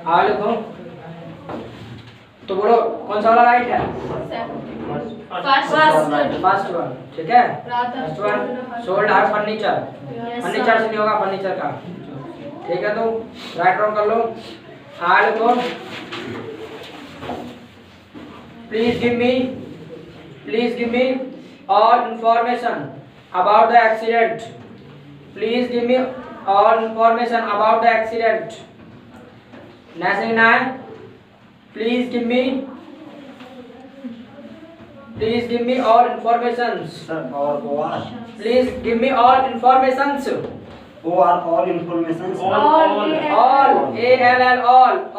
आगे लिखो। तो बोलो कौन सा वाला राइट है? फर्स्ट वन, ठीक है। फर्स्ट वन सोल्ड हर फर्नीचर, फर्नीचर से नहीं होगा, फर्नीचर का, ठीक है। तो राइट रॉन्ग कर लो। आगे लिखो। Please give me all information about the accident. Please give me all information about the accident. Next लिखना है please give me all informations. Please give me all informations. all informations.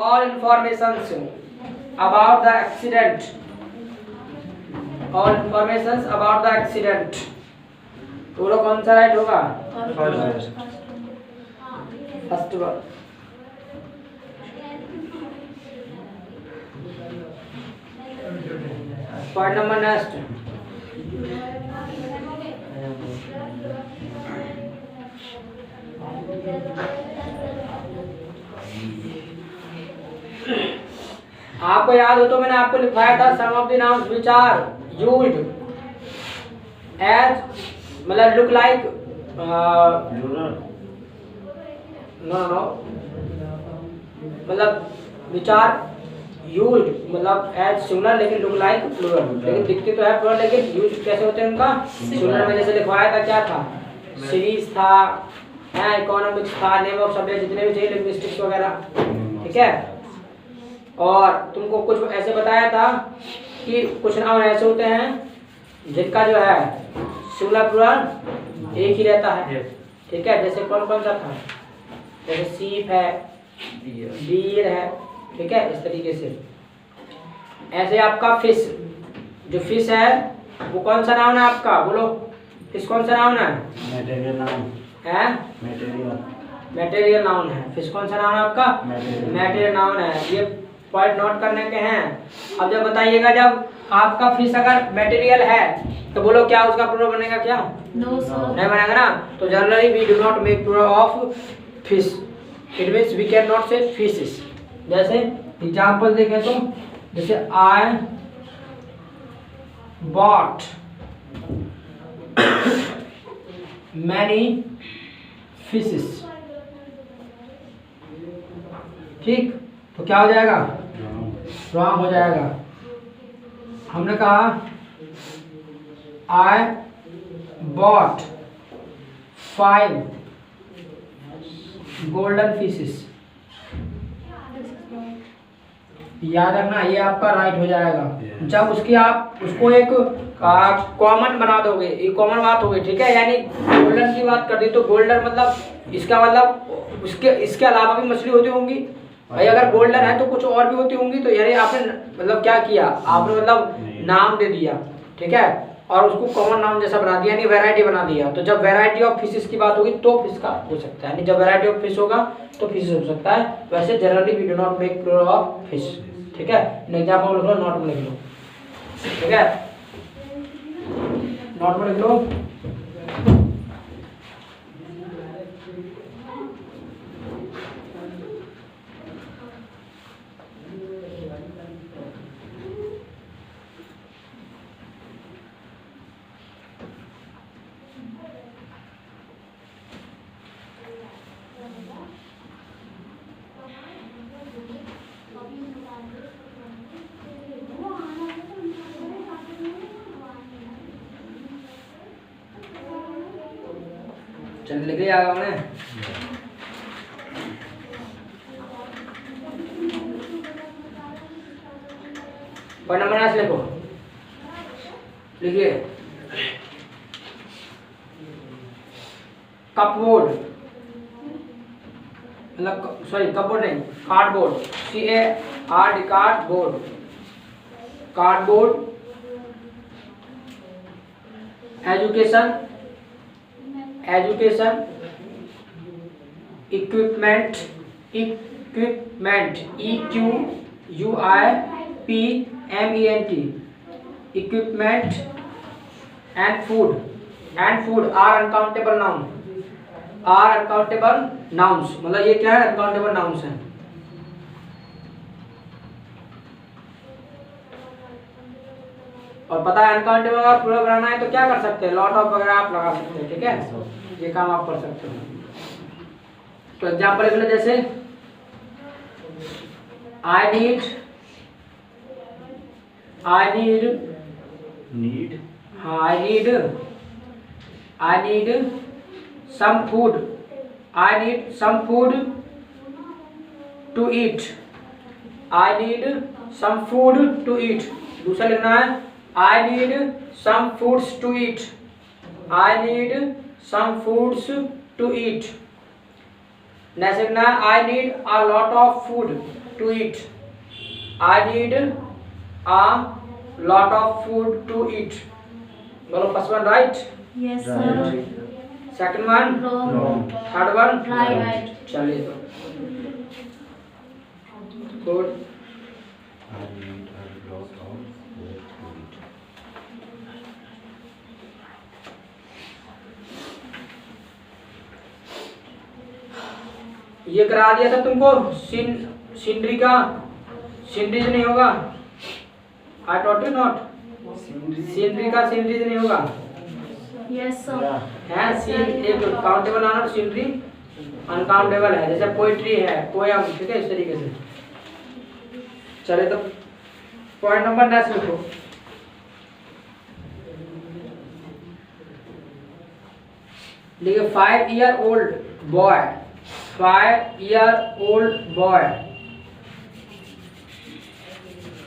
all informations about the accident. all informations about the accident. तो बोलो कौन सा right होगा? First one. Point number next. आपको याद हो तो मैंने आपको लिखवाया था some of the nouns which are used as, मतलब लुक लाइक नो मतलब व्हिच आर यूज्ड मतलब एज सिंगुलर लेकिन लुक लाइक प्लूरल, लेकिन दिखते तो है प्लूरल लेकिन यूज कैसे होते हैं उनका सिंगुलर में। जैसे लिखवाया था क्या था? सीरीज था, इकोनॉमिक्स था, नेम ऑफ सब्जेक्ट जितने भी चाहिए लिंग्विस्टिक्स वगैरह, ठीक है। और तुमको कुछ ऐसे बताया था कि कुछ नाउन ऐसे होते हैं जिनका जो है सिंगुलर प्लूरल एक ही रहता है, ठीक है। जैसे कौन कौन सा था? जैसे सीप है, डीर है, ठीक है, इस तरीके से। ऐसे आपका फिश, जो फिश है वो कौन सा नाउन है आपका? बोलो फिश कौन सा नाउन है? मटेरियल नाउन है, मटेरियल नाउन है। फिश कौन सा नाउन है आपका? मटेरियल नाउन है। ये पॉइंट नोट करने के हैं। अब जब बताइएगा जब आपका फिश अगर मटेरियल है तो बोलो क्या उसका प्लूरल बनेगा? क्या नहीं बनेगा ना। तो generally we do not make plural of fish, it means we can not say fishes. जैसे एग्जांपल देखें तो जैसे आई बॉट मैनी फिशेस, ठीक, तो क्या हो जाएगा? रॉन्ग हो जाएगा। हमने कहा आई बॉट 5 गोल्डन फिशेस, याद रखना ये आपका राइट हो जाएगा। जब उसकी आप उसको एक कॉमन बना दोगे, ये कॉमन बात हो गई, ठीक है। यानी गोल्डन की बात कर दी तो गोल्डन मतलब इसका मतलब इसके अलावा भी मछली होती होंगी भाई। अगर गोल्डन है तो कुछ और भी होती होंगी। तो यानी आपने मतलब क्या किया? आपने मतलब नाम दे दिया, ठीक है, और उसको कॉमन नाम जैसा बना दिया, यानी वैरायटी बना दिया। तो जब वैरायटी ऑफ फिशेस की बात होगी तो फिश का हो सकता है, यानी जब वैरायटी ऑफ फिश होगा तो फिश हो सकता है। वैसे generally we do not make plural of fish, ठीक है। एग्जांपल लिख लो, नोट में लिख लो, ठीक है, नोट में लिख लो। चल लिख लिया हमने। पॉइंट नंबर 9 लिखो, लिखिए कपबोर्ड, मतलब सॉरी कपबोर्ड नहीं, cardboard, CARD, cardboard, cardboard. Education, education, equipment, equipment, EQUIPMENT, equipment. And food, and food are uncountable noun, are uncountable nouns, मतलब ये क्या है? अनकाउंटेबल नाउन्स हैं, और पता है अनकाउंटेबल का प्लूरल बनाना है तो क्या कर सकते हैं, लॉट ऑफ वगैरह आप लगा सकते हैं, ठीक है, ये काम आप कर सकते हो। तो एग्जाम्पल लिख लो, जैसे आई नीड नीड हाँ I need some food, I need some food to eat, I need some food to eat. दूसरा लिखना है I need some foods to eat, I need some foods to eat. Next लिखना है I need a lot of food to eat, I need a lot of food to eat. बोलो first one right, Yes, sir. Second one, Wrong. Third one Right. चलिए तो good. I need a lot of food to eat. ये करा दिया था तुमको scenery का, sceneries नहीं होगा, I taught you not, scenery का सीनरीज नहीं होगा, Yes, sir. है सीन एक काउंटेबल आना, सीनरी अनकाउंटेबल है, जैसे पोइट्री है, पोयम, ठीक है, इस तरीके से। चले तो पॉइंट नंबर नेक्स्ट लिखो, लिखिए 5-year-old boy, 5-year-old boy,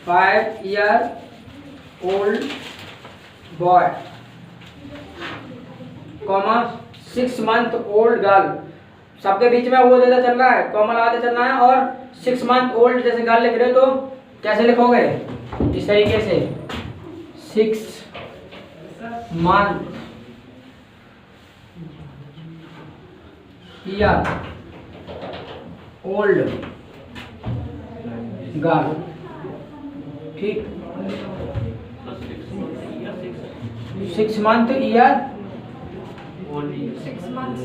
5-year-old boy, comma 6-month-old girl। सबके बीच में वो देता चल रहा है, कॉमा लगाते चलना है, और 6-month-old जैसे गर्ल लिख रहे हो तो कैसे लिखोगे, इस तरीके से 6-month-old गर्ल, ठीक, 6-month-year 6 months.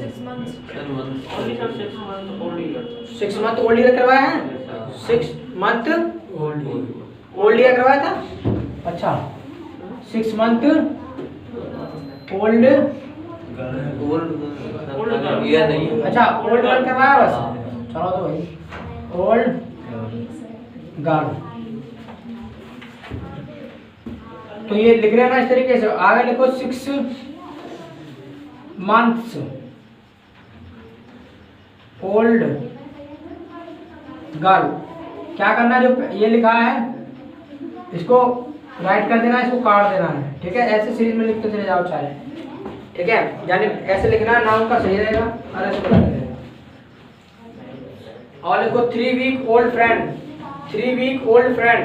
6-month-old ईयर करवाया है, 6-month-old ईयर करवाया था, अच्छा 6-month-old ये नहीं है। अच्छा ओल्ड गर्ल करवाया बस, चलो तो भाई ओल्ड गर्ल। तो ये लिख रहे हैं ना इस तरीके से, आगे लिखो 6 months ओल्ड गर्ल। क्या करना है, जो ये लिखा है इसको राइट कर देना है, इसको काट देना है, ठीक है, ऐसे सीरीज में लिखते चले जाओ चाहे, ठीक है, यानी ऐसे लिखना है, नाउन का सही रहेगा, और ऐसे बता देना। और लिखो 3-week-old friend, 3-week-old friend,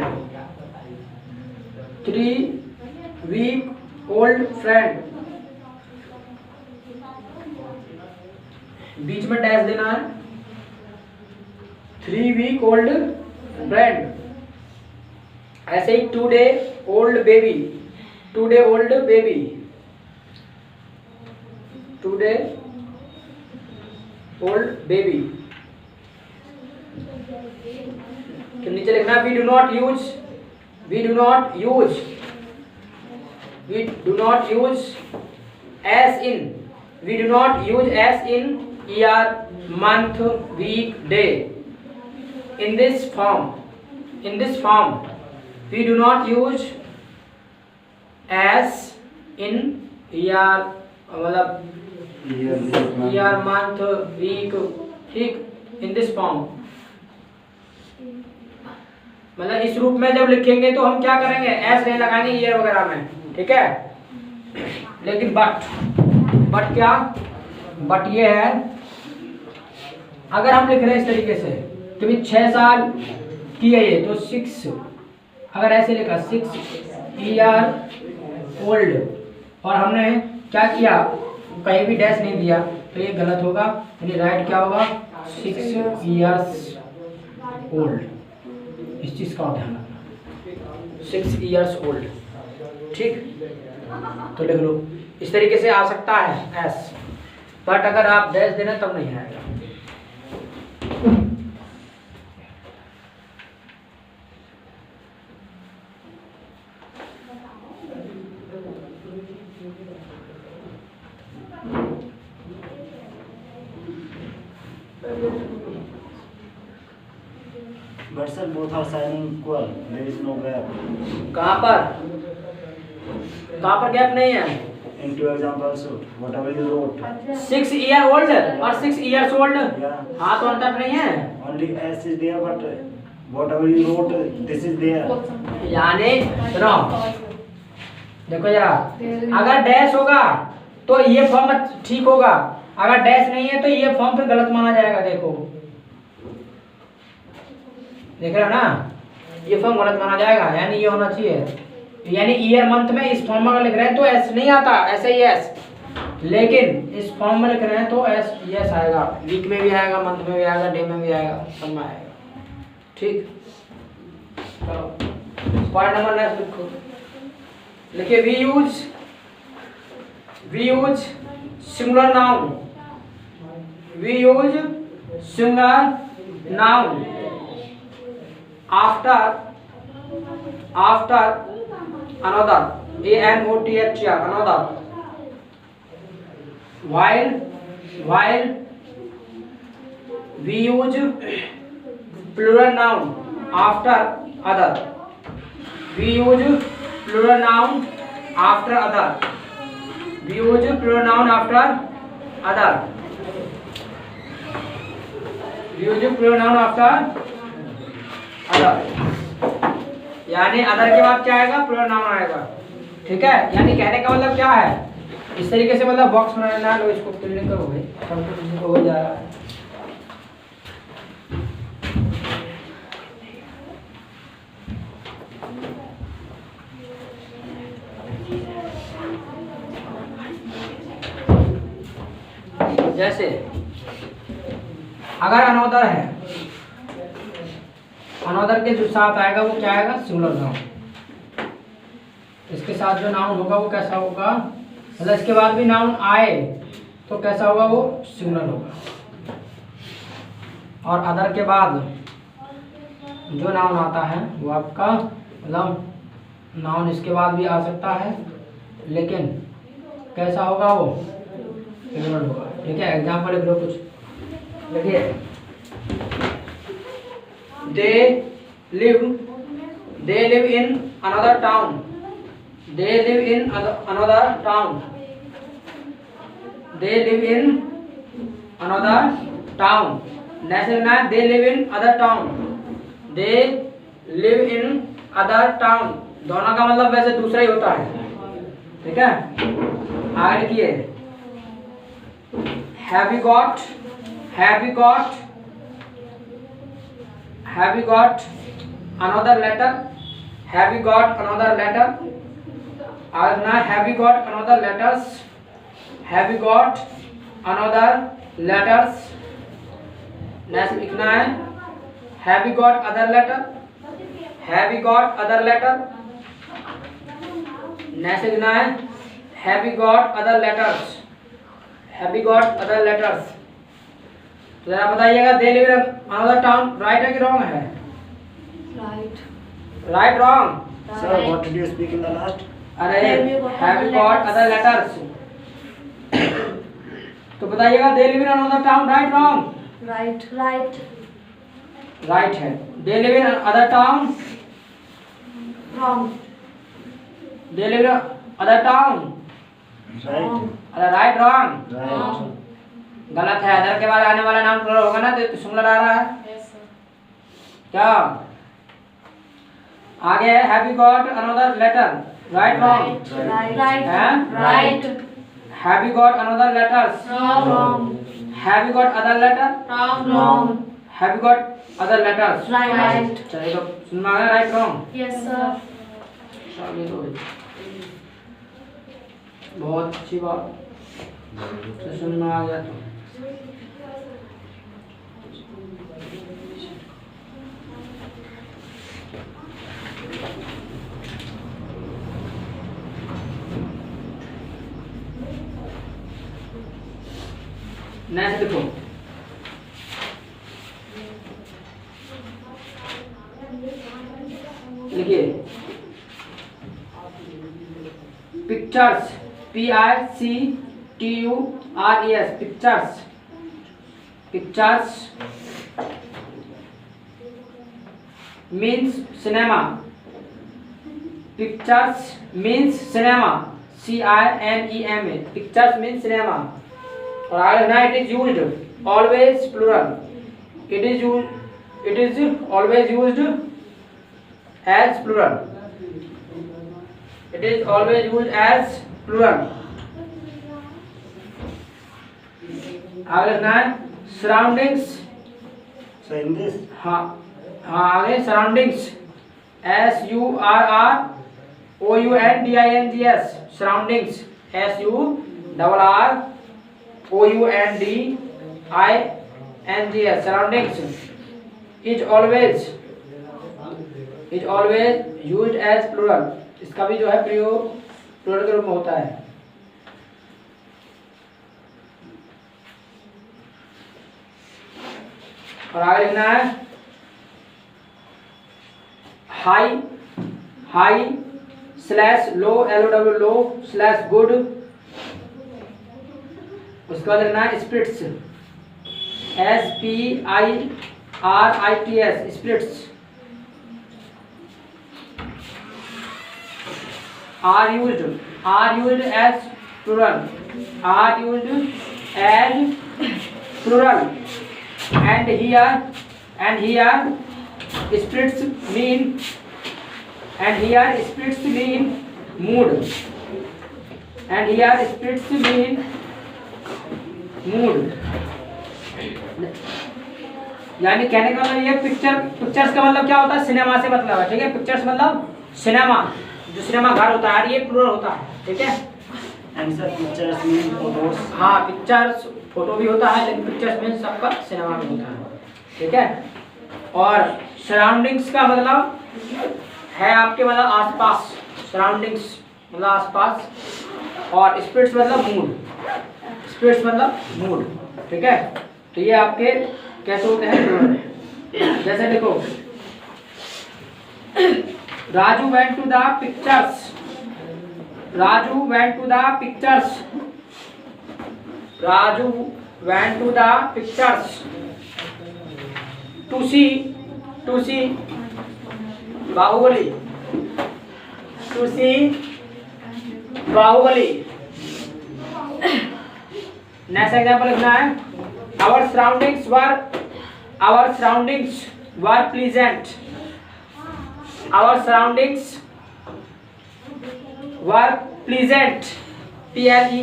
3-week-old friend, बीच में डैश देना है, 3-week-old friend। ऐसे ही 2-day-old baby, 2-day-old baby, 2-day-old baby। तो नीचे लिखना we do not use as in, we do not use as in year, month, week, day, in this form we do not use as in year, मतलब year, month, week, ठीक, in this form, मतलब इस रूप में जब लिखेंगे तो हम क्या करेंगे, एस नहीं लगाएंगे ईयर वगैरह में, ठीक है। लेकिन बट क्या, बट ये है, अगर हम लिख रहे हैं इस तरीके से कि भाई 6 साल की है ये, तो 6, अगर ऐसे लिखा 6-year-old, और हमने क्या किया, कहीं भी डैश नहीं दिया, तो ये गलत होगा, यानी राइट क्या होगा, 6-years-old। इस चीज का ध्यान रखना, 6-years-old, ठीक। तो लिख लो, इस तरीके से आ सकता है एस, बट अगर आप डैश देना तब नहीं आएगा। But sir, both are signing equal. There is no gap. कहाँ पर गैप नहीं है? In two examples also, whatever you wrote. 6 year old और 6 years old, Yeah. हाँ तो अंतर नहीं है। Only S is there, but whatever you wrote, this is there. यानी सुनो, देखो जरा, अगर डैश होगा तो ये फॉर्म ठीक होगा, अगर डैश नहीं है तो ये फॉर्म फिर गलत माना जाएगा। देखो देख रहे हो ना, ये फॉर्म गलत माना जाएगा, यानी ये होना चाहिए। यानी ईयर मंथ में इस फॉर्म में अगर लिख रहे हैं तो एस नहीं आता, ऐसे ही एस, लेकिन इस फॉर्म में लिख रहे हैं तो एस यस आएगा। वीक में भी आएगा, मंथ में भी आएगा, डे में भी आएगा, सब में आएगा। ठीक, चलो पॉइंट नंबर नेक्स्ट लिखो। लिखिए we use singular noun, we use singular noun after another, ANOTHER, another, while we use plural noun after other, we use plural noun after other, we use plural noun after other, we use plural noun after other, यानी other के बाद क्या आएगा? Plural noun आएगा। ठीक है, यानी कहने का मतलब क्या है, इस तरीके से मतलब बॉक्स बनाना लो, इसको क्लियर करोगे सब कुछ हो जाएगा। जैसे अगर अनोदर है, अनोदर के जो साथ आएगा वो क्या आएगा? Singular noun. इसके साथ जो नाउन होगा वो कैसा होगा? मतलब इसके बाद भी नाउन आए तो कैसा होगा? वो सिंगुलर होगा। और अदर के बाद जो नाउन आता है वो आपका मतलब नाउन इसके बाद भी आ सकता है, लेकिन कैसा होगा? वो सिंगुलर होगा। ठीक है, एग्जाम्पल लिख लो कुछ। देखिए, they live in another town, they live in another town, they live in another town। Next लिखना है they live in other town, they live in other town। दोनों का मतलब वैसे दूसरा ही होता है। ठीक है, आगे लिखिए have you got another letter, have you got another letter, और ना have you got another letters, have you got another letters। Next लिखना है have you got other letter, have you got other letter। Next लिखना है have you got other letters, have you got other letters। तो जरा बताइएगा they live in another town right है कि wrong है? Right wrong? Sir, what did you speak in the last? अरे have you got other letters, तो बताइएगा they live in another town right wrong? Right right है। They live in other town wrong they live in other town Right. अरे right wrong? Right. गलत है। Other के बाद आने वाला नाम प्लूरल होगा ना, तो सिंगुलर आ रहा है क्या? आगे है have you got another letter right wrong? Right have you got another letters? Wrong have you got other letter? Wrong have you got other letters? Right चलिए तो सुनना है राइट रॉन्ग? Yes sir. चलिए तो बहुत अच्छी बात, तो सुनना आ गया तो नेक्स्ट देखो, लिखिए pictures, PICTURES, pictures. Pictures means cinema. Pictures means cinema. CINEMA. Pictures means cinema. और आगे लिखना it is used always plural. It is always used as plural. It is always used as plural. आगे लिखना है surroundings. हाँ आगे surroundings. SURROUNDINGS. Surroundings. SURROUNDINGS. Surroundings is always used as plural. इसका भी जो है प्रयोग प्लूरल के रूप में होता है। और आगे लिखना है हाई स्लैश लो LOW लो स्लैश गुड। उसके बाद लिखना है स्प्रिट्स SPIRITS स्प्रिट्स are used as plural and here spirits mean mood यानी कहने का मतलब ये पिक्चर्स का मतलब क्या होता है सिनेमा से मतलब है। ठीक है पिक्चर्स मतलब सिनेमा जो सिनेमा घर होता है ये प्लूरल होता है। ठीक है आंसर पिक्चर्स मीन फोटोज। हाँ पिक्चर्स फोटो भी होता है लेकिन पिक्चर्स मीन सबका सिनेमा में होता है। ठीक है और सराउंडिंग्स का मतलब है आपके मतलब आसपास। सराउंडिंग्स मतलब आसपास और स्पिरिट्स मतलब मूड। ठीक है तो ये आपके कैसे होते हैं जैसे देखो Raju went to the pictures to see Bahubali next example लिखना है our surroundings were pleasant PLEASANT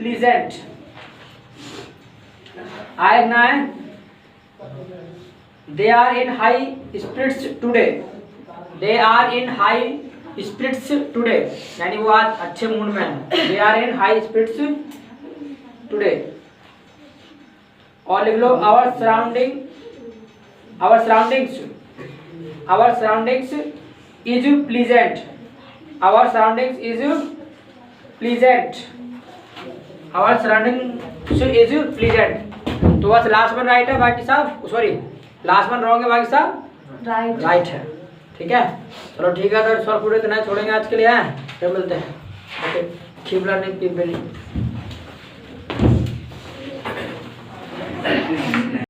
pleasant। आएगा they are in high spirits today यानी वो आज अच्छे मूड में है। they are in high spirits today। और लिख लो our surroundings is pleasant। our surroundings is pleasant। तो बस लास्ट वन राइट है बाकी सब सॉरी लास्ट वन रॉन्ग है बाकी सब राइट है। ठीक है चलो ठीक है तो सॉल्व पूरे इतना छोड़ेंगे आज के लिए हैं फिर मिलते हैं। Okay keep learning keep building.